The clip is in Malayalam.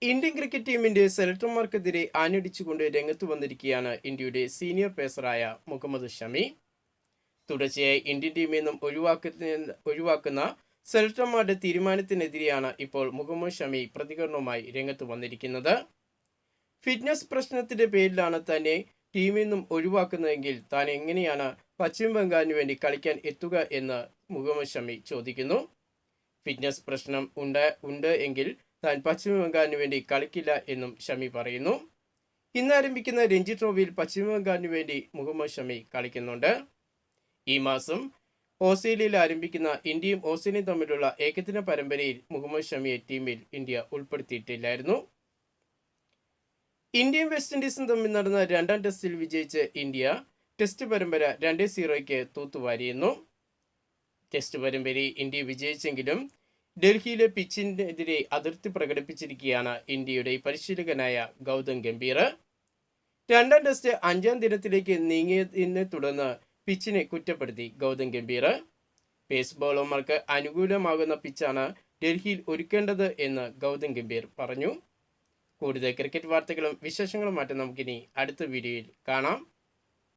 ഇന്ത്യൻ ക്രിക്കറ്റ് ടീമിന്റെ സെലക്ടർമാർക്കെതിരെ ആഞ്ഞടിച്ചുകൊണ്ട് രംഗത്ത് വന്നിരിക്കുകയാണ് ഇന്ത്യയുടെ സീനിയർ പേസറായ മുഹമ്മദ് ഷമി. തുടർച്ചയായി ഇന്ത്യൻ ടീമിൽ നിന്നും ഒഴിവാക്കുന്ന സെലക്ടർമാരുടെ തീരുമാനത്തിനെതിരെയാണ് ഇപ്പോൾ മുഹമ്മദ് ഷമി പ്രതികരണവുമായി രംഗത്ത് വന്നിരിക്കുന്നത്. ഫിറ്റ്നസ് പ്രശ്നത്തിന്റെ പേരിലാണ് തന്നെ ടീമിൽ നിന്നും ഒഴിവാക്കുന്നതെങ്കിൽ താൻ എങ്ങനെയാണ് പശ്ചിമ ബംഗാളിന് വേണ്ടി കളിക്കാൻ എത്തുക എന്ന് മുഹമ്മദ് ഷമി ചോദിക്കുന്നു. ഫിറ്റ്നസ് പ്രശ്നം ഉണ്ട് എങ്കിൽ താൻ പശ്ചിമ ബംഗാളിന് വേണ്ടി കളിക്കില്ല എന്നും ഷമി പറയുന്നു. ഇന്ന് ആരംഭിക്കുന്ന രഞ്ജി ട്രോഫിയിൽ പശ്ചിമ ബംഗാളിന് വേണ്ടി മുഹമ്മദ് ഷമി കളിക്കുന്നുണ്ട്. ഈ മാസം ഓസ്ട്രേലിയയിൽ ആരംഭിക്കുന്ന ഇന്ത്യയും ഓസ്ട്രേലിയയും തമ്മിലുള്ള ഏകദിന പരമ്പരയിൽ മുഹമ്മദ് ഷമിയെ ടീമിൽ ഇന്ത്യ ഉൾപ്പെടുത്തിയിട്ടില്ലായിരുന്നു. ഇന്ത്യയും വെസ്റ്റ് ഇൻഡീസും തമ്മിൽ നടന്ന രണ്ടാം ടെസ്റ്റിൽ വിജയിച്ച് ഇന്ത്യ ടെസ്റ്റ് പരമ്പര 2-0 തൂത്തുവാരിയിരുന്നു. ടെസ്റ്റ് പരമ്പരയിൽ ഇന്ത്യ വിജയിച്ചെങ്കിലും ഡൽഹിയിലെ പിച്ചിനെതിരെ അതിർത്തി പ്രകടിപ്പിച്ചിരിക്കുകയാണ് ഇന്ത്യയുടെ പരിശീലകനായ ഗൗതം ഗംഭീർ. രണ്ടാം ടെസ്റ്റ് 5-ാം ദിനത്തിലേക്ക് നീങ്ങിയതിനെ തുടർന്ന് പിച്ചിനെ കുറ്റപ്പെടുത്തി ഗൗതം ഗംഭീർ. പേസ് ബോളർമാർക്ക് അനുകൂലമാകുന്ന പിച്ചാണ് ഡൽഹിയിൽ ഒരുക്കേണ്ടത് എന്ന് ഗൗതം ഗംഭീർ പറഞ്ഞു. കൂടുതൽ ക്രിക്കറ്റ് വാർത്തകളും വിശേഷങ്ങളും മാറ്റം നമുക്കിനി അടുത്ത വീഡിയോയിൽ കാണാം.